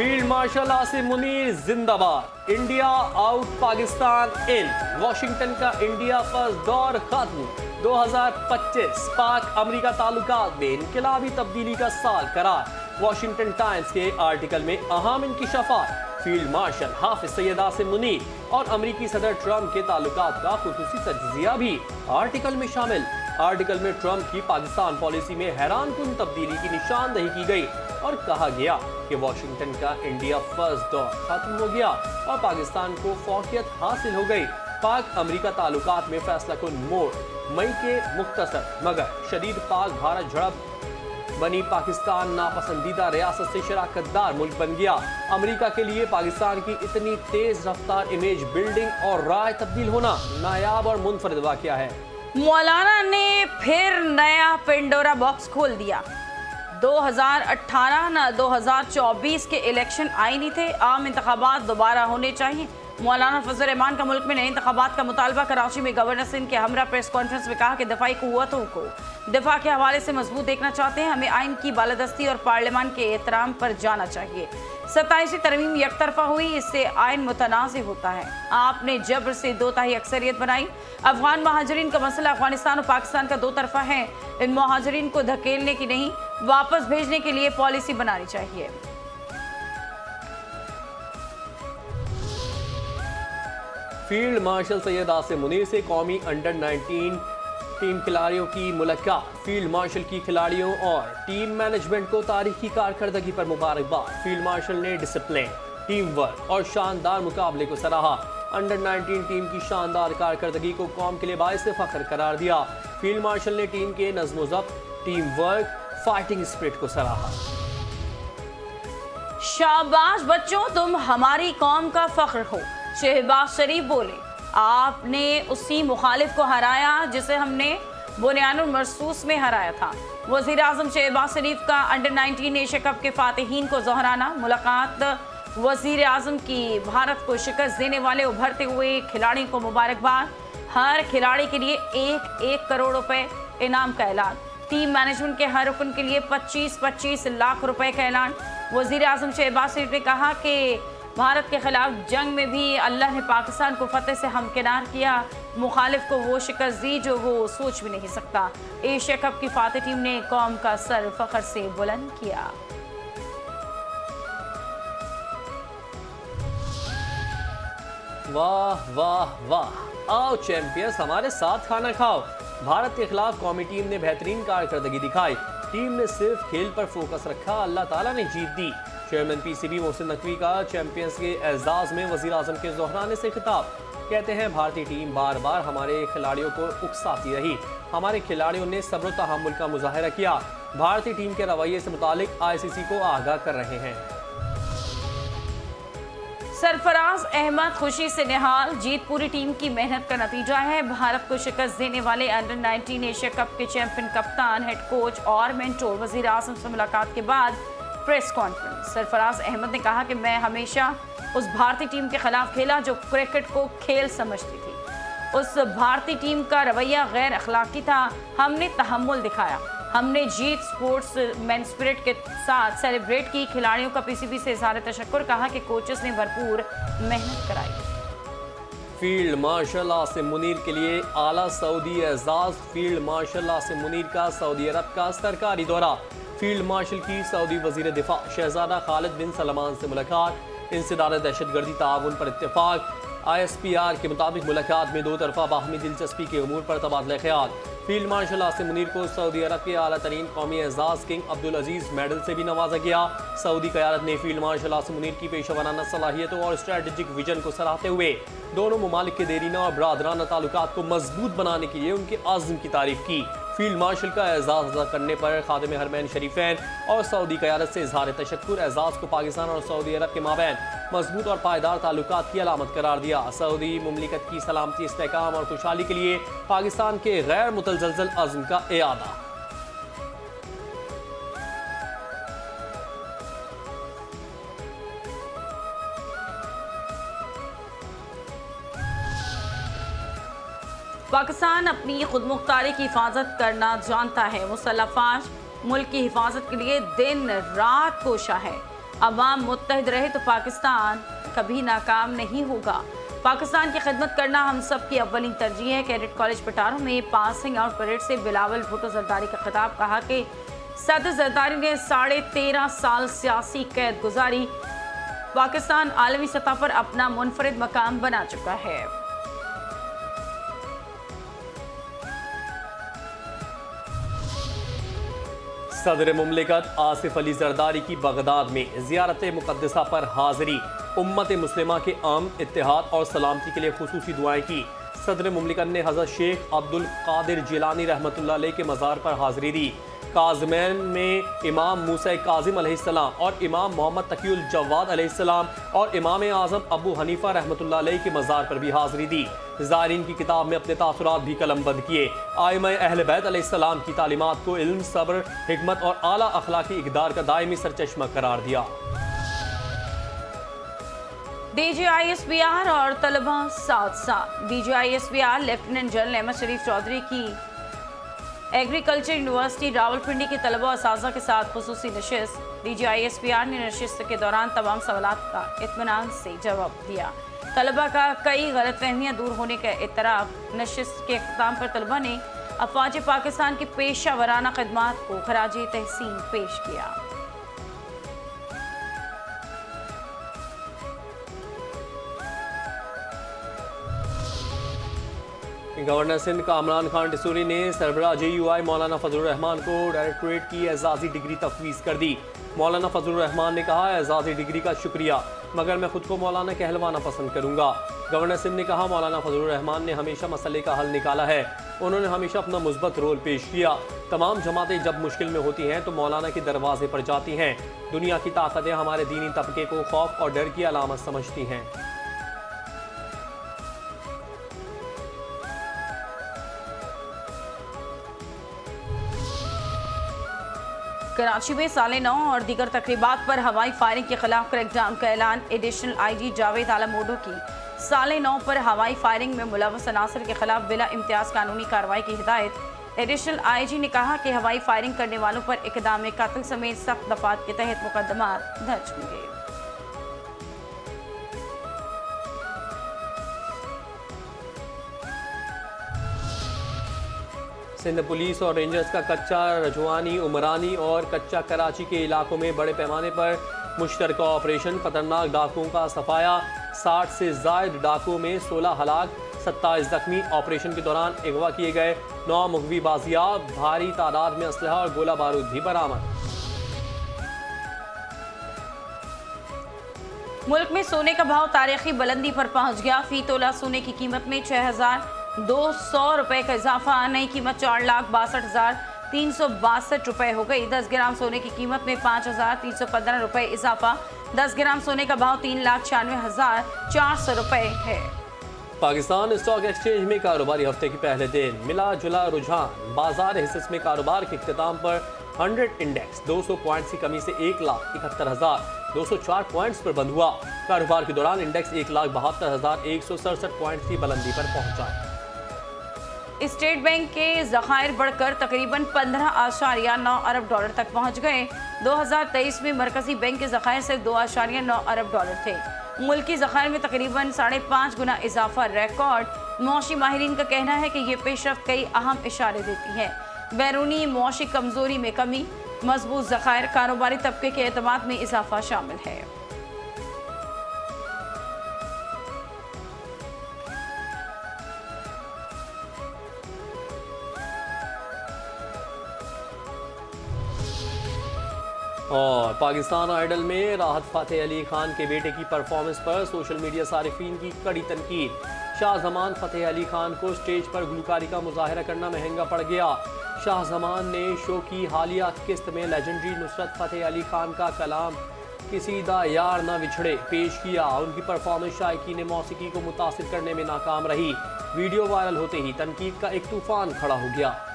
Field marshal Asim Munir जिंदाबाद। India out Pakistan इन। Washington का India first दौर खत्म। 2025 पाक अमेरिका ताल्लुकात में इनकलाबी तब्दीली का साल करार। वॉशिंगटन टाइम्स के आर्टिकल में अहम इंकिशाफात। फील्ड मार्शल हाफिज सैयद आसिम मुनीर और अमेरिकी सदर ट्रंप के ताल्लुकात का खुसूसी तज्जिया भी आर्टिकल में शामिल। आर्टिकल में ट्रंप की पाकिस्तान पॉलिसी में हैरानकुन तब्दीली की निशानदही की गई और कहा गया कि वॉशिंगटन का इंडिया फर्स्ट दौर खत्म हो गया और पाकिस्तान को फौकियत हासिल हो गई। पाक अमेरिका ताल्लुकात में फैसलाकुन मोड़। मई के मुख्तसर मगर शदीद पाक भारत झड़प बनी पाकिस्तान नापसंदीदा रियासत से शराकतदार मुल्क बन गया। अमेरिका के लिए पाकिस्तान की इतनी तेज रफ्तार इमेज बिल्डिंग और राय तब्दील होना नायाब और मुनफरिद वाकया है। मौलाना ने फिर नया पेंडोरा बॉक्स खोल दिया। 2018 न 2024 के इलेक्शन आईनी थे। आम इंतखाबात दोबारा होने चाहिए। मौलाना फजल रहमान का मुल्क में नए इंतखाबात का मुतालबा। कराची में गवर्नर सिंध के हमरा प्रेस कॉन्फ्रेंस में कहा कि दफाई कुव्वतों को दफा के हवाले से मजबूत देखना चाहते हैं। हमें आइन की बालादस्ती और पार्लियामान के एहतराम पर जाना चाहिए। 27वीं तरमीम यकतरफा हुई, इससे आइन मुतनाज़ होता है। आपने जबर से 2/3 अक्सरियत बनाई। अफगान महाजरीन का मसला अफगानिस्तान और पाकिस्तान का 2 तरफा है। इन महाजरीन को धकेलने की नहीं, वापस भेजने के लिए पॉलिसी बनानी चाहिए। फील्ड मार्शल सैयद आसिम मुनीर से कौमी अंडर 19 टीम खिलाड़ियों की मुलाकात। फील्ड मार्शल की खिलाड़ियों और टीम मैनेजमेंट को तारीखी कारकर्दगी पर मुबारकबाद। फील्ड मार्शल ने डिसिप्लिन, टीम वर्क और शानदार मुकाबले को सराहा। अंडर 19 टीम की शानदार कारकर्दगी को कौम के लिए बाइस फख्र करार दिया। फील्ड मार्शल ने टीम के नज़्म ज़ब्त, टीम वर्क, फाइटिंग स्पिरिट को सराहा। शाबाश बच्चों, तुम हमारी कौम का फख्र हो। शहबाज शरीफ बोले, आपने उसी मुखालिफ को हराया जिसे हमने बुनियानुल मरसूस में हराया था। वज़ीर आज़म शहबाज शरीफ का अंडर 19 एशिया कप के फातिहीन को दोहराना। मुलाकात वज़ीर आज़म की। भारत को शिकस्त देने वाले उभरते हुए खिलाड़ी को मुबारकबाद। हर खिलाड़ी के लिए 1-1 करोड़ रुपए इनाम का ऐलान। टीम मैनेजमेंट के हर रुकन के लिए 25-25 लाख रुपए का ऐलान। वज़ीर आज़म शहबाज शरीफ ने कहा कि भारत के खिलाफ जंग में भी अल्लाह ने पाकिस्तान को फतेह से हमकिनार किया। मुखालिफ को वो शिकस्त दी जो वो सोच भी नहीं सकता। एशिया कप की फातिह टीम ने कौम का सर फख्र से बुलंद किया। वाह वाह वाह, आओ चैंपियंस हमारे साथ खाना खाओ। भारत के खिलाफ कौमी टीम ने बेहतरीन कारकर्दगी दिखाई। टीम ने सिर्फ खेल पर फोकस रखा, अल्लाह ताला ने जीत दी। चेयरमैन पीसीबी मोहसिन नकवी का चैंपियंस के एजाज में वज़ीर आज़म के दोहराने से खिताब। कहते हैं भारतीय टीम बार बार हमारे खिलाड़ियों को उकसाती रही। हमारे खिलाड़ियों ने सब्र तहम्मुल का मुजाहरा किया। भारतीय टीम के रवैये से मुतालिक आईसीसी को आगाह कर रहे हैं। सरफराज अहमद खुशी से निहाल। जीत पूरी टीम की मेहनत का नतीजा है। भारत को शिकस्त देने वाले अंडर 19 एशिया कप के चैंपियन कप्तान, हेड कोच और मेंटोर वज़ीर आज़म से मुलाकात के बाद प्रेस कॉन्फ्रेंस। सरफराज अहमद ने कहा कि मैं हमेशा उस भारतीय टीम के खिलाफ खेला जो क्रिकेट को खेल समझती थी। उस भारतीय टीम का रवैया गैर अखलाकी था। हमने तहम्मुल दिखाया। हमने जीत स्पोर्ट्स मैन स्पिरिट के साथ सेलिब्रेट की। खिलाड़ियों का पीसीबी से इज़हार तशक्कुर। कहा कि कोचेस ने भरपूर मेहनत कराई। फील्ड मार्शल आसिम मुनीर के लिए आला सऊदी एजाज। फील्ड मार्शल आसिम मुनीर का सऊदी अरब का सरकारी दौरा। फील्ड मार्शल की सऊदी वजीर दिफा शहजादा खालिद बिन सलमान से मुलाकात। इंसदाद दहशतगर्दी ताउन पर इत्तेफाक। ISPR के मुताबिक मुलाकात में 2 तरफा बाहमी दिलचस्पी के उमूर पर तबादला ख्याल। फील्ड मार्शल आसिम मुनीर को सऊदी अरब के आला तरीन कौमी एजाज किंग अब्दुल अजीज मेडल से भी नवाजा गया। सऊदी क़यादत ने फील्ड मार्शल आसिम मुनीर की पेशेवराना सलाहियतों और स्ट्रेटेजिक विजन को सराहते हुए दोनों ममालिक के देरीना और बरादराना ताल्लुकात को मजबूत बनाने के लिए उनके आज़म की तारीफ की। फील्ड मार्शल का एजाज़ अदा करने पर खादिम हरमैन शरीफैन और सऊदी क़यादत से इज़हार तशक्कुर। एजाज़ को पाकिस्तान और सऊदी अरब के माबैन मजबूत और पायदार ताल्लुकात की अलामत करार दिया। सऊदी मुमलिकत की सलामती, इस्तेहकाम और खुशहाली के लिए पाकिस्तान के गैर मुतज़लज़ल अज़्म का इआदा। पाकिस्तान अपनी खुदमुख्तारी की हिफाजत करना जानता है। मुसल्लह फ़ौज मुल्क की हिफाजत के लिए दिन रात कोशा है। अवाम मुत्तहिद रहे तो पाकिस्तान कभी नाकाम नहीं होगा। पाकिस्तान की खिदमत करना हम सब की अव्वलीन तरजीह है। कैडेट कॉलेज पटारो में पासिंग आउट परेड से बिलावल भुट्टो जरदारी का खिताब। कहा कि सदर जरदारी ने 13.5 साल सियासी कैद गुजारी। पाकिस्तान आलमी सतह पर अपना मुनफरिद मकाम बना चुका है। सदर मुमलिकत आसिफ अली जरदारी की बगदाद में ज़ियारत मुक़द्दसा पर हाज़िरी। उम्मत मुस्लिमा के अमन, इत्तेहाद और सलामती के लिए खुसूसी दुआएं की। सदर मुमलिकत ने हज़रत शेख अब्दुल कादिर जिलानी रहमतुल्लाह अलैह के मज़ार पर हाज़िरी दी। काज़मैन में इमाम मूसा काज़िम अलैहिस्सलाम और इमाम मोहम्मद तकीउल जवाद अलैहिस्सलाम और इमाम आज़म अबू हनीफा रहमतुल्लाह अलैह के मज़ार पर भी हाज़िरी दी। ज़ायरीन की किताब में अपने तासुरात भी कलमबंद किए। आइम्मा अहले बैत अलैहिस्सलाम की तालीमात को इल्म, सब्र, हिकमत और आला अखलाकी इक़दार का दायमी सरचश्मा करार दिया। DGISPR और तलबा साथ साथ। DGISPR लेफ्टिनेंट जनरल अहमद शरीफ चौधरी की एग्रीकल्चर यूनिवर्सिटी रावलपिंडी के तलबा और असातिज़ा के साथ खुसूसी नशिस्त। DGISPR ने नशिस्त के दौरान तमाम सवालात का इत्मीनान से जवाब दिया। तलबा का कई गलतफहमियाँ दूर होने का इतराफ़। नशिस्त के अख्ताम पर तलबा ने अफवाज पाकिस्तान की पेशा वराना खदमात को खराज तहसीन पेश किया। गवर्नर सिंध कामरान खान डिसूरी ने सरबराह JUI मौलाना फजलुर रहमान को डायरेक्टरेट की एजाज़ी डिग्री तफवीज़ कर दी। मौलाना फजलुर रहमान ने कहा, एजाज़ी डिग्री का शुक्रिया, मगर मैं खुद को मौलाना कहलवाना पसंद करूँगा। गवर्नर सिंध ने कहा, मौलाना फजलुर रहमान ने हमेशा मसले का हल निकाला है। उन्होंने हमेशा अपना मुस्बत रोल पेश किया। तमाम जमातें जब मुश्किल में होती हैं तो मौलाना के दरवाजे पर जाती हैं। दुनिया की ताकतें हमारे दीनी तबके को खौफ और डर की अलामत समझती हैं। कराची में साले 9 और दीगर तकरीबात पर हवाई फायरिंग के खिलाफ क्रैकडाउन का ऐलान। एडिशनल IG जावेद आलम मोडो की साले 9 पर हवाई फायरिंग में मुलव्वस अनासर के खिलाफ बिला इम्तियाज कानूनी कार्रवाई की हिदायत। एडिशनल IG ने कहा कि हवाई फायरिंग करने वालों पर इक़दाम कत्ल समेत सख्त दफात के तहत मुकदमा दर्ज होंगे। सिंध पुलिस और रेंजर्स का कच्चा रजवानी, उमरानी और कच्चा कराची के इलाकों में बड़े पैमाने पर मुश्तरका ऑपरेशन। खतरनाक डाकुओं का सफाया। 60 से ज़ायद डाकुओं में 16 हलाक, 27 जख्मी। ऑपरेशन के दौरान अगवा किए गए 9 मुगवी बाजियाब। भारी तादाद में असलहा और गोला बारूद भी बरामद। मुल्क में सोने का भाव तारीखी बुलंदी पर पहुंच गया। फी तोला सोने की कीमत में 6,200 रुपए का इजाफा। नई कीमत 4,62,362 रुपए हो गई। 10 ग्राम सोने की कीमत में 5,315 रुपए इजाफा। 10 ग्राम सोने का भाव 3,96,400 रुपए है। पाकिस्तान स्टॉक एक्सचेंज में कारोबारी हफ्ते के पहले दिन मिला जुला रुझान। बाजार हिस्स में कारोबार के इख्तिताम पर 100 इंडेक्स 200 पॉइंट्स की कमी से 1,71,204 पॉइंट्स पर बंद हुआ। कारोबार के दौरान इंडेक्स 1,72,167 पॉइंट्स की बुलंदी पर पहुंचा। स्टेट बैंक के ज़खायर बढ़कर तकरीबन 15.9 अरब डॉलर तक पहुंच गए। 2023 में मरकजी बैंक के ज़खायर सिर्फ 2.9 अरब डॉलर थे। मुल्की ज़खायर में तकरीबन 5.5 गुना इजाफा रिकॉर्ड। मौशी माहिरीन का कहना है कि ये पेशरफ्त कई अहम इशारे देती है। बैरूनी मौशी कमजोरी में कमी, मजबूत ज़खायर, कारोबारी तबके के एतमाद में इजाफा शामिल है। और पाकिस्तान आइडल में राहत फ़तेह अली खान के बेटे की परफॉर्मेंस पर सोशल मीडिया सारिफीन की कड़ी तनकीद। शाहजमान फ़तेह अली खान को स्टेज पर गुलकारी का मुजाहरा करना महंगा पड़ गया। शाहजमान ने शो की हालिया किस्त में लेजेंडरी नुसरत फ़तेह अली खान का कलाम किसी दा यार ना विछड़े पेश किया। उनकी परफॉर्मेंस शायकीन मौसीकी को मुतासिर करने में नाकाम रही। वीडियो वायरल होते ही तनकीद का एक तूफान खड़ा हो गया।